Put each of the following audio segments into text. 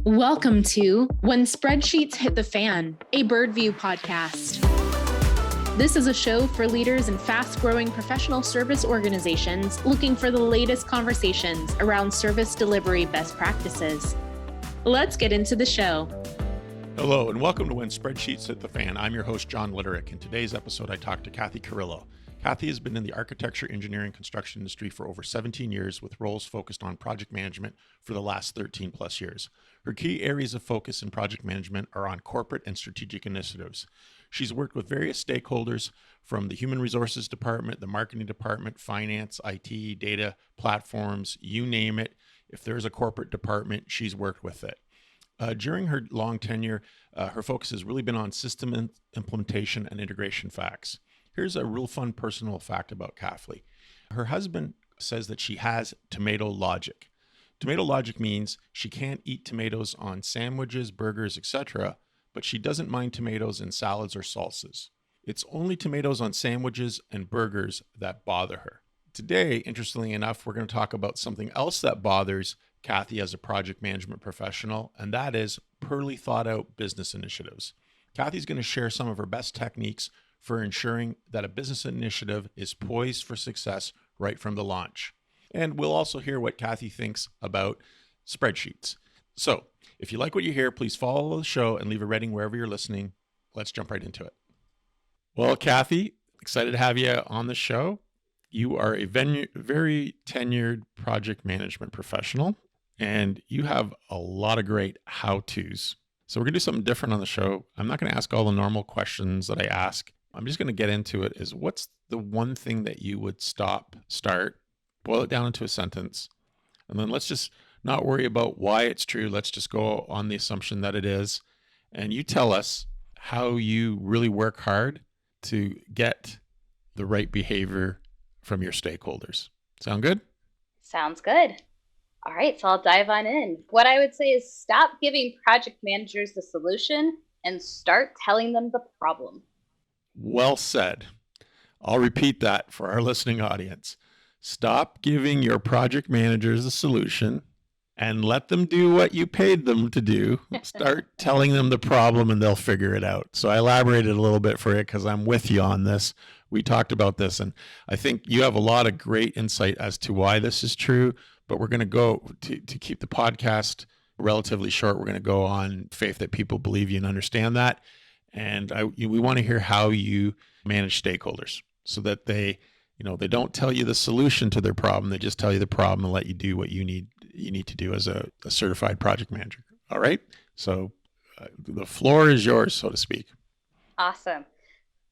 Welcome to When Spreadsheets Hit the Fan, a Birdview podcast. This is a show for leaders in fast-growing professional service organizations looking for the latest conversations around service delivery best practices. Let's get into the show. Hello, and welcome to When Spreadsheets Hit the Fan. I'm your host, John Litterick. In today's episode, I talked to Kathy Carrillo. Kathy has been in the architecture, engineering, construction industry for over 17 years with roles focused on project management for the last 13 plus years. Her key areas of focus in project management are on corporate and strategic initiatives. She's worked with various stakeholders from the human resources department, the marketing department, finance, IT, data, platforms, you name it. If there's a corporate department, she's worked with it. During her long tenure, her focus has really been on system implementation and integration facts. Here's a real fun personal fact about Kathy. Her husband says that she has tomato logic. Tomato logic means she can't eat tomatoes on sandwiches, burgers, etc., but she doesn't mind tomatoes in salads or salsas. It's only tomatoes on sandwiches and burgers that bother her. Today, interestingly enough, we're going to talk about something else that bothers Kathy as a project management professional, and that is poorly thought out business initiatives. Kathy's going to share some of her best techniques for ensuring that a business initiative is poised for success right from the launch. And we'll also hear what Kathy thinks about spreadsheets. So if you like what you hear, please follow the show and leave a rating wherever you're listening. Let's jump right into it. Well, Kathy, excited to have you on the show. You are a very tenured project management professional, and you have a lot of great how-tos. So we're going to do something different on the show. I'm not going to ask all the normal questions that I ask. I'm just going to get into it. Is what's the one thing that you would start, boil it down into a sentence, and then let's just not worry about why it's true. Let's just go on the assumption that it is. And you tell us how you really work hard to get the right behavior from your stakeholders. Sound good? Sounds good. All right, so I'll dive on in. What I would say is stop giving project managers the solution and start telling them the problem. Well said. I'll repeat that for our listening audience. Stop giving your project managers a solution and let them do what you paid them to do. Start telling them the problem and they'll figure it out. So I elaborated a little bit for you because I'm with you on this. We talked about this, and I think you have a lot of great insight as to why this is true, but we're going to go to keep the podcast relatively short. We're going to go on faith that people believe you and understand that. And we want to hear how you manage stakeholders so that they don't tell you the solution to their problem. They just tell you the problem and let you do what you need to do as a certified project manager. All right. So the floor is yours, so to speak. Awesome.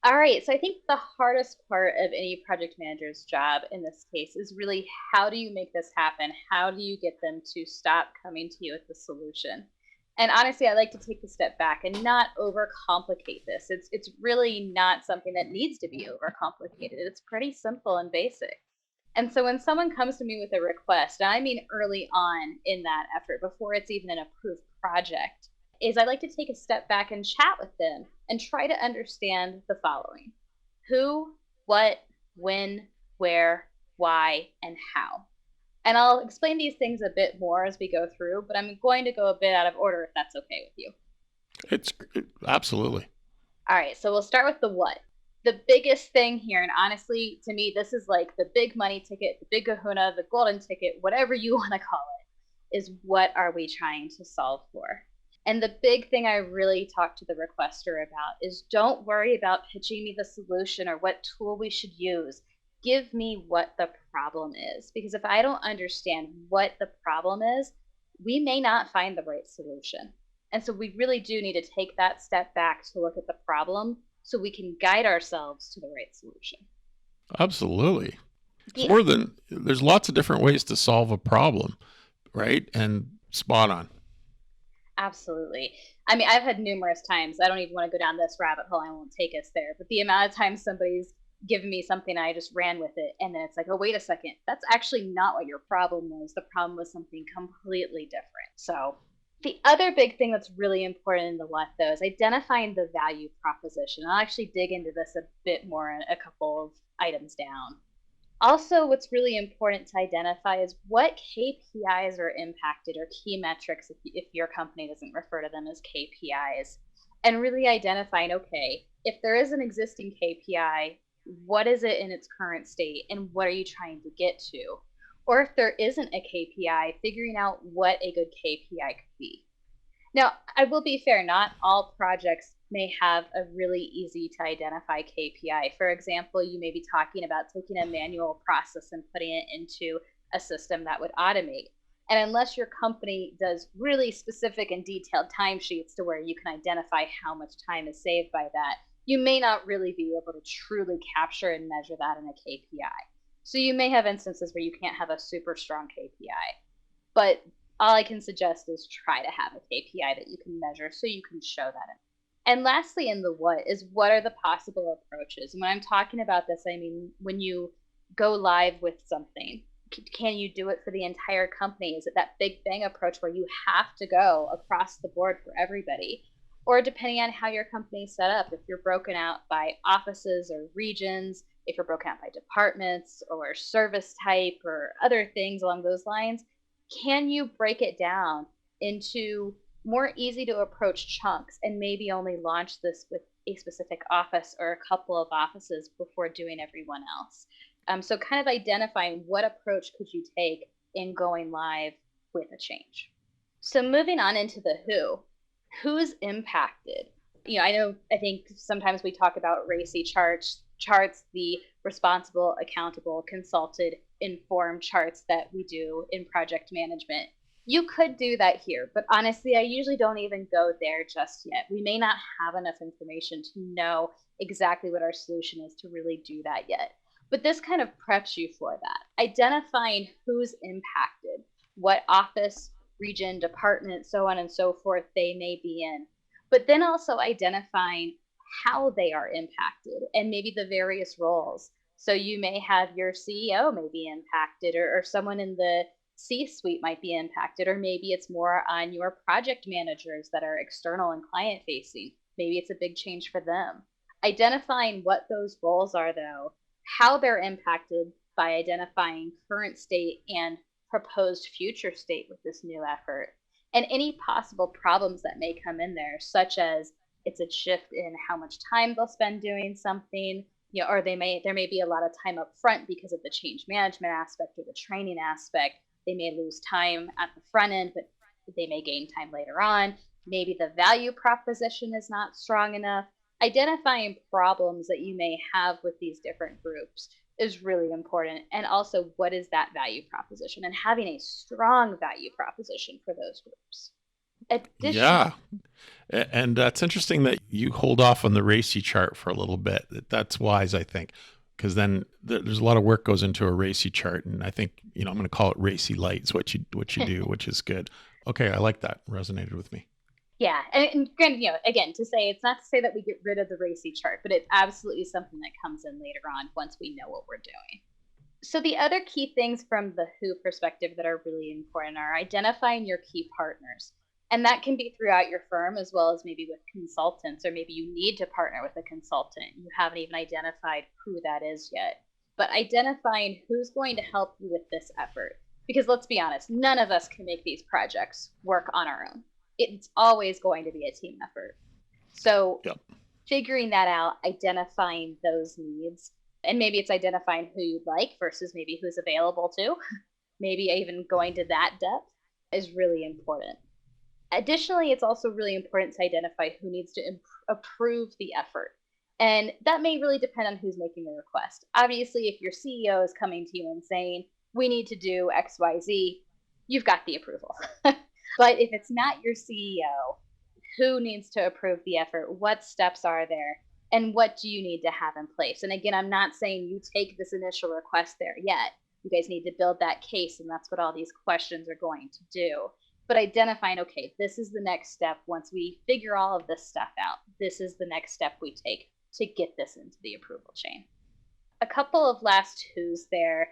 All right. So I think the hardest part of any project manager's job in this case is really, how do you make this happen? How do you get them to stop coming to you with the solution? And honestly, I like to take a step back and not overcomplicate this. It's really not something that needs to be overcomplicated. It's pretty simple and basic. And so when someone comes to me with a request, and I mean early on in that effort, before it's even an approved project, is I like to take a step back and chat with them and try to understand the following: who, what, when, where, why, and how. And I'll explain these things a bit more as we go through, but I'm going to go a bit out of order if that's okay with you. It's absolutely. All right, so we'll start with the what. The biggest thing here, and honestly, to me, this is like the big money ticket, the big kahuna, the golden ticket, whatever you want to call it, is what are we trying to solve for? And the big thing I really talk to the requester about is, don't worry about pitching me the solution or what tool we should use. Give me what the problem is, because if I don't understand what the problem is, we may not find the right solution. And so we really do need to take that step back to look at the problem so we can guide ourselves to the right solution. Absolutely. Yeah. There's lots of different ways to solve a problem, right? And spot on. Absolutely. I mean, I've had numerous times, I don't even want to go down this rabbit hole, I won't take us there, but the amount of times somebody's given me something, I just ran with it, and then it's like, oh, wait a second, that's actually not what your problem was. The problem was something completely different. So the other big thing that's really important in the what, though, is identifying the value proposition. I'll actually dig into this a bit more in a couple of items down. Also, what's really important to identify is what KPIs are impacted, or key metrics if your company doesn't refer to them as KPIs. And really identifying, okay, if there is an existing KPI, what is it in its current state and what are you trying to get to? Or if there isn't a KPI, figuring out what a good KPI could be. Now, I will be fair, not all projects may have a really easy to identify KPI. For example, you may be talking about taking a manual process and putting it into a system that would automate. And unless your company does really specific and detailed timesheets to where you can identify how much time is saved by that, you may not really be able to truly capture and measure that in a KPI. So you may have instances where you can't have a super strong KPI. But all I can suggest is try to have a KPI that you can measure so you can show that in. And lastly, in the what are the possible approaches? And when I'm talking about this, I mean, when you go live with something, can you do it for the entire company? Is it that big bang approach where you have to go across the board for everybody? Or depending on how your company is set up, if you're broken out by offices or regions, if you're broken out by departments or service type or other things along those lines, can you break it down into more easy to approach chunks and maybe only launch this with a specific office or a couple of offices before doing everyone else? So kind of identifying what approach could you take in going live with a change. So moving on into the who's impacted? I think sometimes we talk about RACI charts, the responsible, accountable, consulted, informed charts that we do in project management. You could do that here, but honestly, I usually don't even go there just yet. We may not have enough information to know exactly what our solution is to really do that yet. But this kind of preps you for that. Identifying who's impacted, what office, region, department, so on and so forth they may be in. But then also identifying how they are impacted and maybe the various roles. So you may have your CEO may be impacted, or someone in the C-suite might be impacted, or maybe it's more on your project managers that are external and client facing. Maybe it's a big change for them. Identifying what those roles are, though, how they're impacted by identifying current state and proposed future state with this new effort, and any possible problems that may come in there, such as it's a shift in how much time they'll spend doing something, or there may be a lot of time up front because of the change management aspect or the training aspect. They may lose time at the front end, but they may gain time later on. Maybe the value proposition is not strong enough. Identifying problems that you may have with these different groups is really important. And also, what is that value proposition? And having a strong value proposition for those groups. Yeah. And that's interesting that you hold off on the RACI chart for a little bit. That's wise, I think, because then there's a lot of work goes into a RACI chart. And I think, I'm going to call it RACI Light is what you do, which is good. Okay. I like that. Resonated with me. Yeah. And again, it's not to say that we get rid of the RACI chart, but it's absolutely something that comes in later on once we know what we're doing. So the other key things from the who perspective that are really important are identifying your key partners. And that can be throughout your firm as well as maybe with consultants, or maybe you need to partner with a consultant. You haven't even identified who that is yet. But identifying who's going to help you with this effort. Because let's be honest, none of us can make these projects work on our own. It's always going to be a team effort. So Figuring that out, identifying those needs, and maybe it's identifying who you'd like versus maybe who's available too. Maybe even going to that depth is really important. Additionally, it's also really important to identify who needs to approve the effort. And that may really depend on who's making the request. Obviously, if your CEO is coming to you and saying, we need to do XYZ, you've got the approval. But if it's not your CEO, who needs to approve the effort? What steps are there? And what do you need to have in place? And again, I'm not saying you take this initial request there yet. You guys need to build that case, and that's what all these questions are going to do. But identifying, okay, this is the next step. Once we figure all of this stuff out, this is the next step we take to get this into the approval chain. A couple of last who's there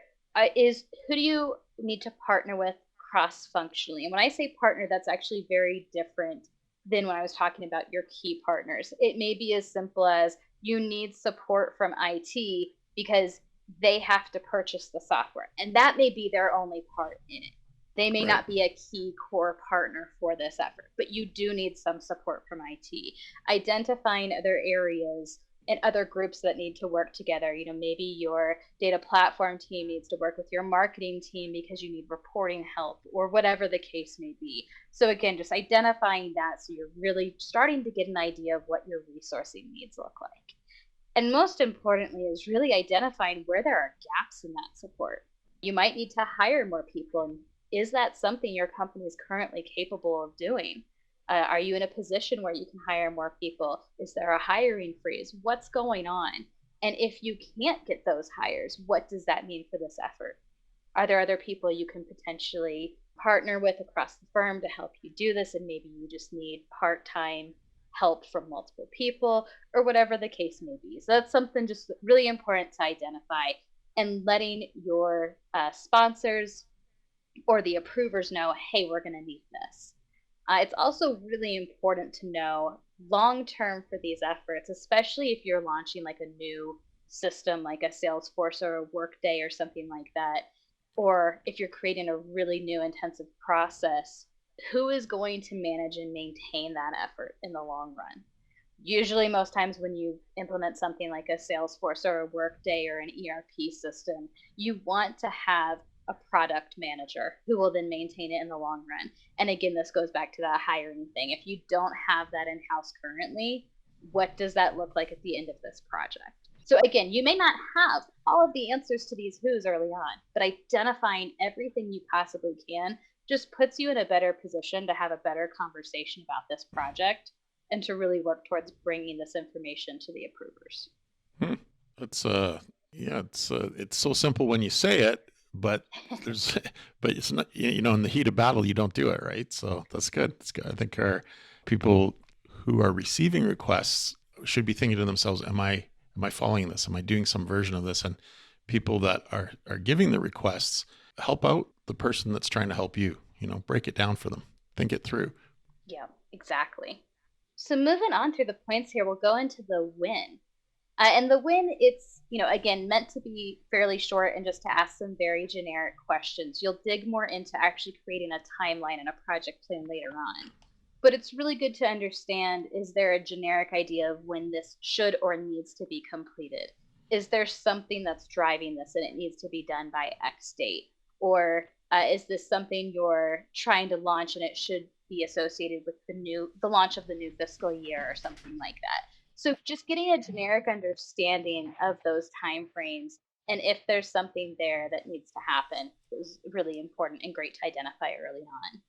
is who do you need to partner with cross-functionally? And when I say partner, that's actually very different than when I was talking about your key partners. It may be as simple as you need support from IT because they have to purchase the software. And that may be their only part in it. They may Right. not be a key core partner for this effort, but you do need some support from IT. Identifying other areas and other groups that need to work together. Maybe your data platform team needs to work with your marketing team because you need reporting help or whatever the case may be. So again, just identifying that so you're really starting to get an idea of what your resourcing needs look like. And most importantly is really identifying where there are gaps in that support. You might need to hire more people. And is that something your company is currently capable of doing? Are you in a position where you can hire more people? Is there a hiring freeze? What's going on? And if you can't get those hires, what does that mean for this effort? Are there other people you can potentially partner with across the firm to help you do this? And maybe you just need part-time help from multiple people or whatever the case may be. So that's something just really important to identify, and letting your sponsors or the approvers know, hey, we're going to need this. It's also really important to know long term for these efforts, especially if you're launching like a new system like a Salesforce or a Workday or something like that, or if you're creating a really new intensive process, who is going to manage and maintain that effort in the long run? Usually, most times when you implement something like a Salesforce or a Workday or an ERP system, you want to have a product manager who will then maintain it in the long run. And again, this goes back to that hiring thing. If you don't have that in-house currently, what does that look like at the end of this project? So again, you may not have all of the answers to these who's early on, but identifying everything you possibly can just puts you in a better position to have a better conversation about this project and to really work towards bringing this information to the approvers. It's it's so simple when you say it, but but it's not, in the heat of battle, you don't do it, right? So that's good. It's good. I think our people who are receiving requests should be thinking to themselves, am I following this? Am I doing some version of this? And people that are giving the requests, help out the person that's trying to help you, break it down for them, think it through. Yeah, exactly. So moving on through the points here, we'll go into the win. And the win, it's, again, meant to be fairly short and just to ask some very generic questions. You'll dig more into actually creating a timeline and a project plan later on. But it's really good to understand, is there a generic idea of when this should or needs to be completed? Is there something that's driving this and it needs to be done by X date? Or is this something you're trying to launch and it should be associated with the launch of the new fiscal year or something like that? So just getting a generic understanding of those timeframes and if there's something there that needs to happen is really important and great to identify early on.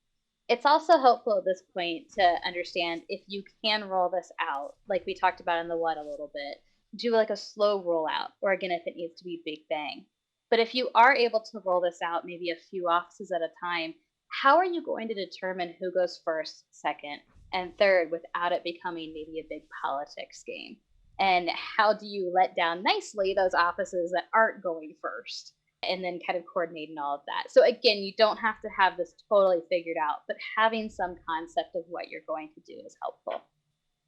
It's also helpful at this point to understand if you can roll this out, like we talked about in the what a little bit, do like a slow rollout, or again, if it needs to be big bang. But if you are able to roll this out, maybe a few offices at a time, how are you going to determine who goes first, second, and third without it becoming maybe a big politics game? And how do you let down nicely those offices that aren't going first? And then kind of coordinating all of that. So again, you don't have to have this totally figured out, but having some concept of what you're going to do is helpful.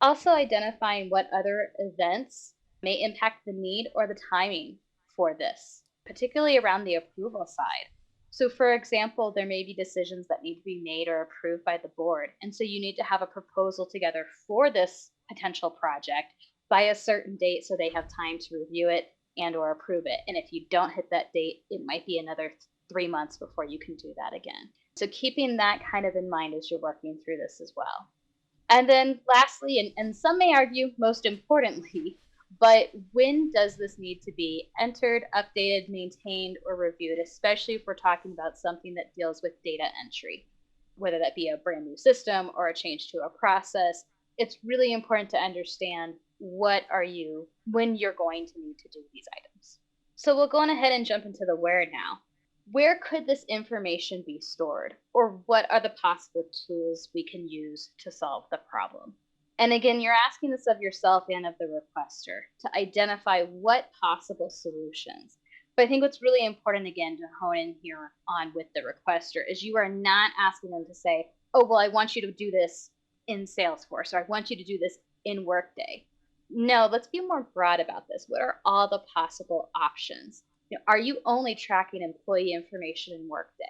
Also identifying what other events may impact the need or the timing for this, particularly around the approval side. So for example, there may be decisions that need to be made or approved by the board. And so you need to have a proposal together for this potential project by a certain date so they have time to review it and or approve it. And if you don't hit that date, it might be another 3 months before you can do that again. So keeping that kind of in mind as you're working through this as well. And then lastly, and some may argue most importantly, but when does this need to be entered, updated, maintained, or reviewed, especially if we're talking about something that deals with data entry, whether that be a brand new system or a change to a process? It's really important to understand when you're going to need to do these items. So we'll go on ahead and jump into the where now. Where could this information be stored? Or what are the possible tools we can use to solve the problem? And again, you're asking this of yourself and of the requester to identify what possible solutions. But I think what's really important, again, to hone in here on with the requester is you are not asking them to say, oh, well, I want you to do this in Salesforce, or I want you to do this in Workday. No, let's be more broad about this. What are all the possible options? Are you only tracking employee information in Workday?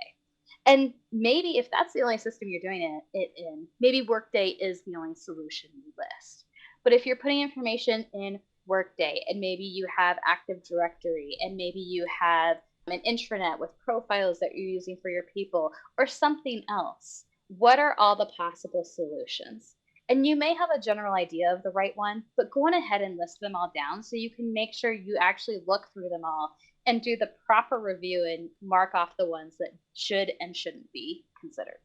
And maybe if that's the only system you're doing it in, maybe Workday is the only solution you list. But if you're putting information in Workday and maybe you have Active Directory and maybe you have an intranet with profiles that you're using for your people or something else, what are all the possible solutions? And you may have a general idea of the right one, but go on ahead and list them all down so you can make sure you actually look through them all and do the proper review and mark off the ones that should and shouldn't be considered.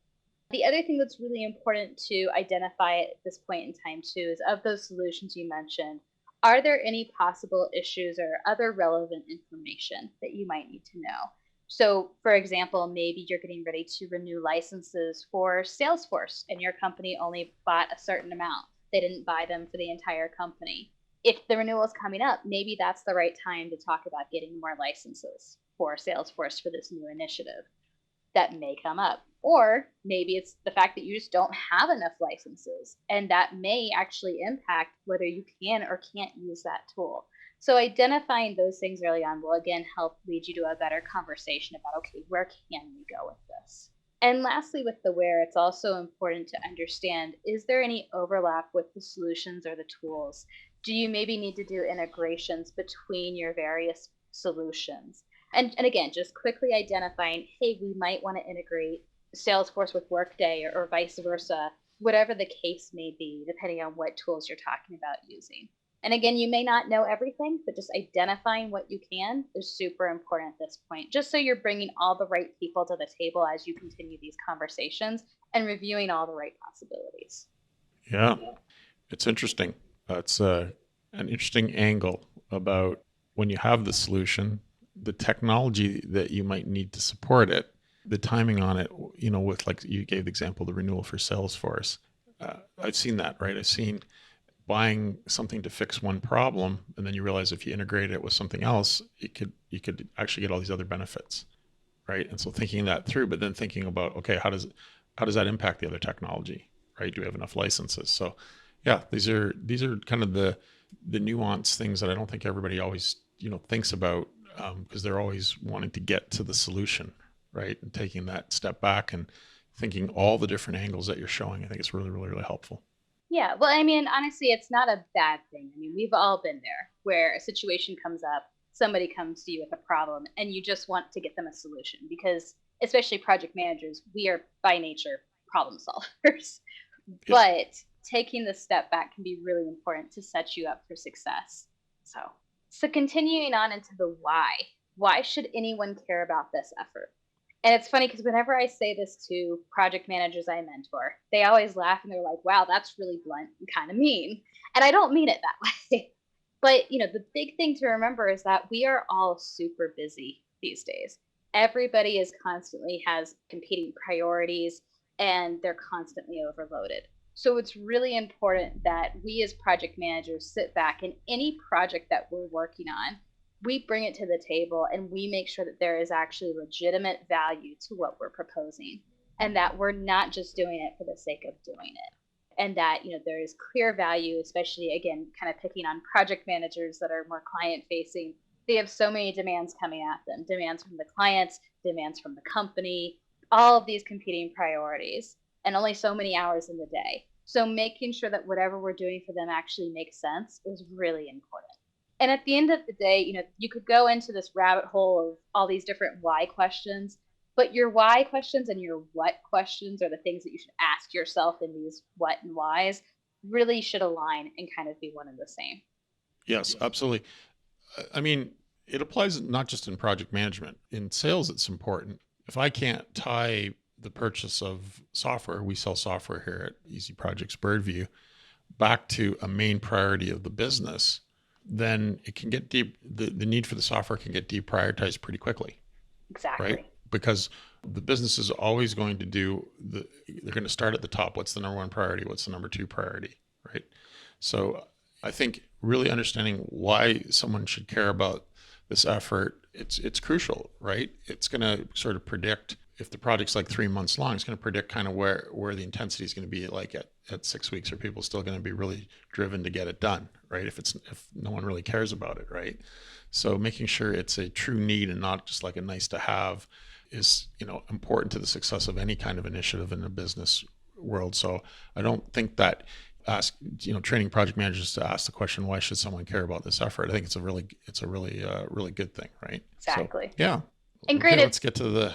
The other thing that's really important to identify at this point in time too is of those solutions you mentioned, are there any possible issues or other relevant information that you might need to know? So for example, maybe you're getting ready to renew licenses for Salesforce and your company only bought a certain amount. They didn't buy them for the entire company. If the renewal is coming up, maybe that's the right time to talk about getting more licenses for Salesforce for this new initiative. That may come up. Or maybe it's the fact that you just don't have enough licenses, and that may actually impact whether you can or can't use that tool. So identifying those things early on will again help lead you to a better conversation about, okay, where can we go with this? And lastly, with the where, it's also important to understand, is there any overlap with the solutions or the tools? Do you maybe need to do integrations between your various solutions? And again, just quickly identifying, hey, we might want to integrate Salesforce with Workday or vice versa, whatever the case may be, depending on what tools you're talking about using. And again, you may not know everything, but just identifying what you can is super important at this point, just so you're bringing all the right people to the table as you continue these conversations and reviewing all the right possibilities. Yeah, it's interesting. It's an interesting angle about when you have the solution, the technology that you might need to support it, the timing on it, with, like you gave the example, the renewal for Salesforce. I've seen that, right? I've seen buying something to fix one problem, and then you realize if you integrate it with something else, you could actually get all these other benefits, right? And so thinking that through, but then thinking about, okay, how does that impact the other technology, right? Do we have enough licenses? So yeah, these are kind of the nuanced things that I don't think everybody always thinks about, because they're always wanting to get to the solution, right? And taking that step back and thinking all the different angles that you're showing, I think it's really, really, really helpful. Yeah, well, I mean, honestly, it's not a bad thing. I mean, we've all been there where a situation comes up, somebody comes to you with a problem, and you just want to get them a solution because, especially project managers, we are by nature problem solvers. But taking the step back can be really important to set you up for success. So continuing on into the why should anyone care about this effort? And it's funny because whenever I say this to project managers I mentor, they always laugh and they're like, wow, that's really blunt and kind of mean. And I don't mean it that way. But, the big thing to remember is that we are all super busy these days. Everybody constantly has competing priorities and they're constantly overloaded. So it's really important that we as project managers sit back and any project that we're working on, we bring it to the table and we make sure that there is actually legitimate value to what we're proposing and that we're not just doing it for the sake of doing it. And that, there is clear value, especially again, kind of picking on project managers that are more client facing. They have so many demands coming at them, demands from the clients, demands from the company, all of these competing priorities, and only so many hours in the day. So making sure that whatever we're doing for them actually makes sense is really important. And at the end of the day, you could go into this rabbit hole of all these different why questions, but your why questions and your what questions are the things that you should ask yourself in these what and whys really should align and kind of be one and the same. Yes, absolutely. I mean, it applies not just in project management. In sales, it's important. If I can't tie the purchase of software, we sell software here at Easy Projects Birdview, back to a main priority of the business, then it can get deep. The need for the software can get deprioritized pretty quickly. Exactly. Right? Because the business is always going to they're going to start at the top. What's the number one priority? What's the number two priority? Right? So I think really understanding why someone should care about this effort, it's crucial, right? It's going to sort of predict if the project's like 3 months long, it's going to predict kind of where the intensity is going to be like at 6 weeks. Are people still going to be really driven to get it done, right? If no one really cares about it, right? So making sure it's a true need and not just like a nice to have is, important to the success of any kind of initiative in the business world. So I don't think that training project managers to ask the question, why should someone care about this effort? I think it's a really good thing, right? Exactly. So, yeah. And Okay, let's get to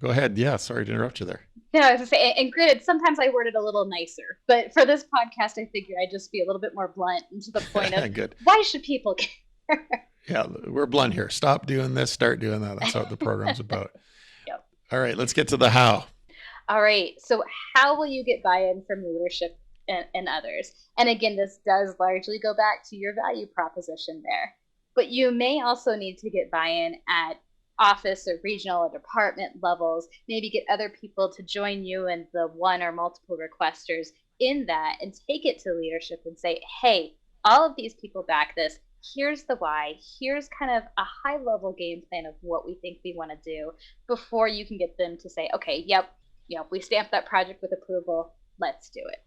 go ahead. Yeah, sorry to interrupt you there. No, I was going to say, and granted, sometimes I word it a little nicer, but for this podcast, I figured I'd just be a little bit more blunt and to the point of Good. Why should people care? Yeah, we're blunt here. Stop doing this, start doing that. That's what the program's about. Yep. All right, let's get to the how. All right. So how will you get buy-in from leadership and others? And again, this does largely go back to your value proposition there. But you may also need to get buy-in at office or regional or department levels, maybe get other people to join you and the one or multiple requesters in that and take it to leadership and say, hey, all of these people back this. Here's the why. Here's kind of a high level game plan of what we think we want to do before you can get them to say, okay, yep, we stamped that project with approval. Let's do it.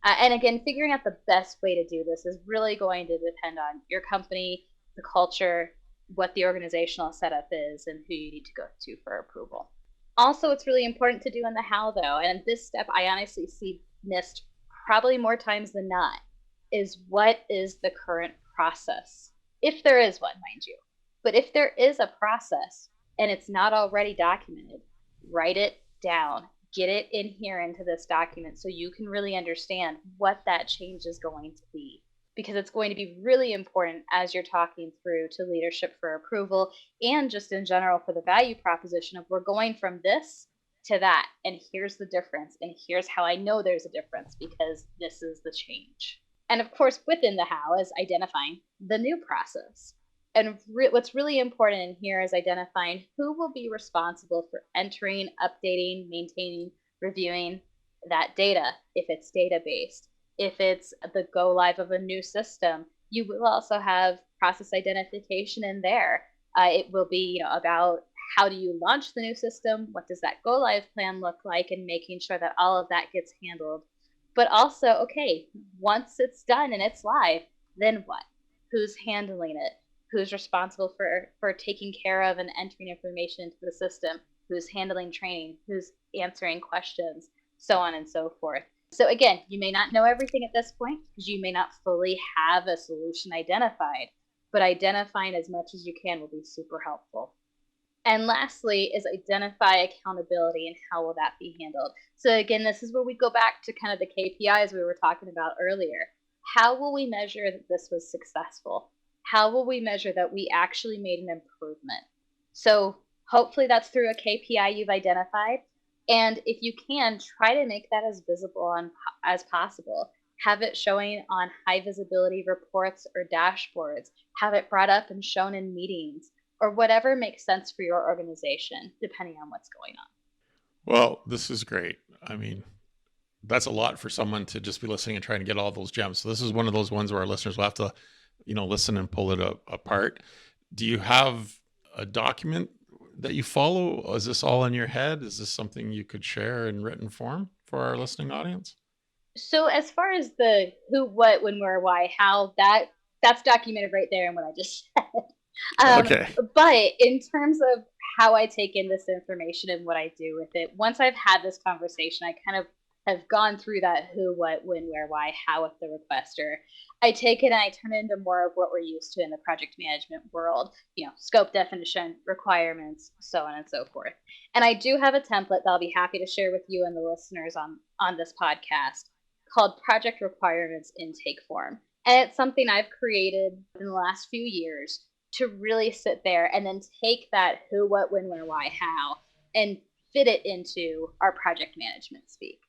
And again, figuring out the best way to do this is really going to depend on your company, the culture, what the organizational setup is, and who you need to go to for approval. Also, it's really important to do in the how, though, and this step I honestly see missed probably more times than not, is what is the current process? If there is one, mind you. But if there is a process and it's not already documented, write it down. Get it in here into this document so you can really understand what that change is going to be. Because it's going to be really important as you're talking through to leadership for approval and just in general for the value proposition of we're going from this to that, and here's the difference, and here's how I know there's a difference because this is the change. And of course, within the how is identifying the new process. And what's really important in here is identifying who will be responsible for entering, updating, maintaining, reviewing that data, if it's data-based. If it's the go live of a new system, you will also have process identification in there. It will be about how do you launch the new system? What does that go live plan look like? And making sure that all of that gets handled. But also, okay, once it's done and it's live, then what? Who's handling it? Who's responsible for taking care of and entering information into the system? Who's handling training? Who's answering questions? So on and so forth. So again, you may not know everything at this point because you may not fully have a solution identified, but identifying as much as you can will be super helpful. And lastly is identify accountability and how will that be handled. So again, this is where we go back to kind of the KPIs we were talking about earlier. How will we measure that this was successful? How will we measure that we actually made an improvement? So hopefully that's through a KPI you've identified. And if you can, try to make that as visible as possible. Have it showing on high visibility reports or dashboards. Have it brought up and shown in meetings or whatever makes sense for your organization, depending on what's going on. Well, this is great. I mean, that's a lot for someone to just be listening and trying to get all those gems. So this is one of those ones where our listeners will have to, listen and pull it apart. Do you have a document that you follow? Is this all in your head? Is this something you could share in written form for our listening audience? So as far as the who, what, when, where, why, how, that's documented right there in what I just said. Okay. But in terms of how I take in this information and what I do with it, once I've had this conversation, I kind of have gone through that who, what, when, where, why, how with the requester. I take it and I turn it into more of what we're used to in the project management world, scope definition, requirements, so on and so forth. And I do have a template that I'll be happy to share with you and the listeners on this podcast called Project Requirements Intake Form. And it's something I've created in the last few years to really sit there and then take that who, what, when, where, why, how, and fit it into our project management speak.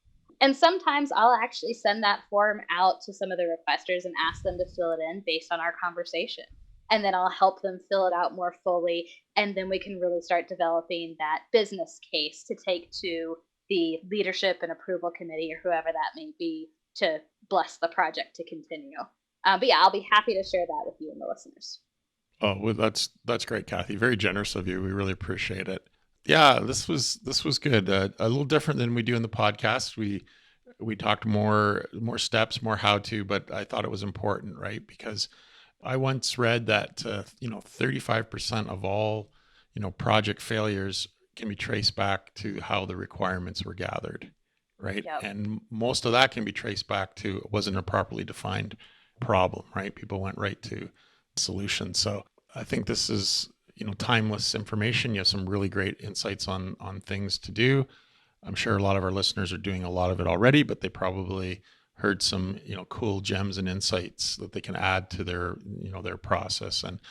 And sometimes I'll actually send that form out to some of the requesters and ask them to fill it in based on our conversation. And then I'll help them fill it out more fully. And then we can really start developing that business case to take to the leadership and approval committee or whoever that may be to bless the project to continue. But yeah, I'll be happy to share that with you and the listeners. Oh, well, that's great, Kathy. Very generous of you. We really appreciate it. Yeah, this was good. A little different than we do in the podcast. We talked more steps, more how to, but I thought it was important, right? Because I once read that 35% of all project failures can be traced back to how the requirements were gathered, right? Yep. And most of that can be traced back to it wasn't a properly defined problem, right? People went right to solutions. So I think this is timeless information. You have some really great insights on things to do. I'm sure a lot of our listeners are doing a lot of it already, but they probably heard some cool gems and insights that they can add to their their process. And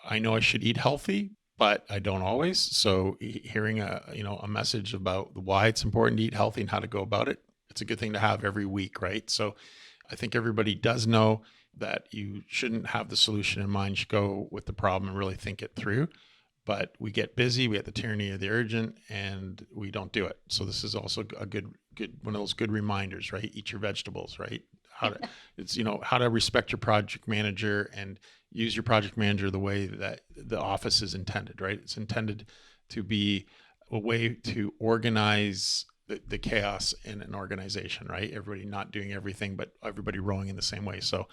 I know I should eat healthy, but I don't always. So hearing a message about why it's important to eat healthy and how to go about it, it's a good thing to have every week, right? So I think everybody does know that you shouldn't have the solution in mind. You should go with the problem and really think it through. But we get busy, we have the tyranny of the urgent, and we don't do it. So this is also a good one of those good reminders, right? Eat your vegetables, right? How to respect your project manager and use your project manager the way that the office is intended, right? It's intended to be a way to organize the chaos in an organization, right? Everybody not doing everything, but everybody rowing in the same way. So,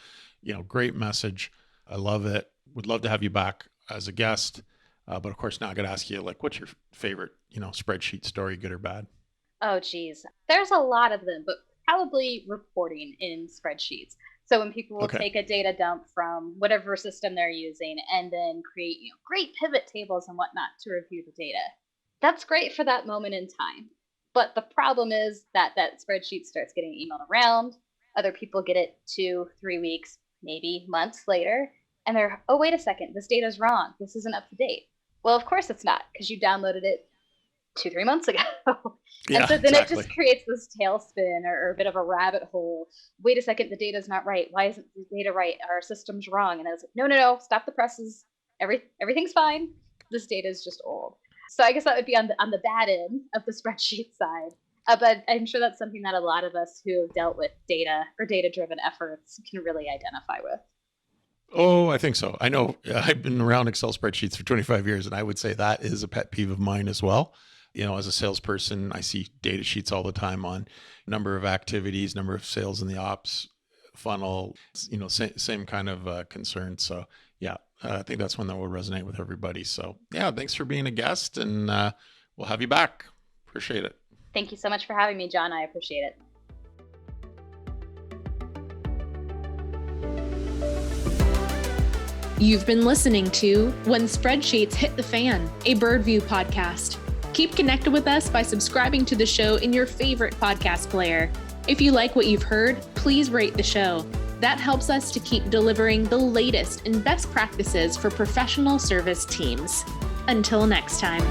great message. I love it. Would love to have you back as a guest. But of course, now I got to ask you, what's your favorite, spreadsheet story, good or bad? Oh, geez. There's a lot of them, but probably reporting in spreadsheets. So when people will take a data dump from whatever system they're using and then create great pivot tables and whatnot to review the data. That's great for that moment in time. But the problem is that spreadsheet starts getting emailed around. Other people get it 2-3 weeks, maybe months later. And they're, oh, wait a second, this data's wrong. This isn't up to date. Well, of course it's not, because you downloaded it 2-3 months ago. And so then It just creates this tailspin or a bit of a rabbit hole. Wait a second, the data's not right. Why isn't the data right? Our system's wrong. And I was like, no, stop the presses. Everything's fine. This data is just old. So I guess that would be on the bad end of the spreadsheet side. But I'm sure that's something that a lot of us who have dealt with data or data-driven efforts can really identify with. Oh, I think so. I know I've been around Excel spreadsheets for 25 years, and I would say that is a pet peeve of mine as well. As a salesperson, I see data sheets all the time on number of activities, number of sales in the ops funnel, same kind of concern. So yeah, I think that's one that will resonate with everybody. So yeah, thanks for being a guest, and we'll have you back. Appreciate it. Thank you so much for having me, John. I appreciate it. You've been listening to When Spreadsheets Hit the Fan, a Birdview podcast. Keep connected with us by subscribing to the show in your favorite podcast player. If you like what you've heard, please rate the show. That helps us to keep delivering the latest and best practices for professional service teams. Until next time.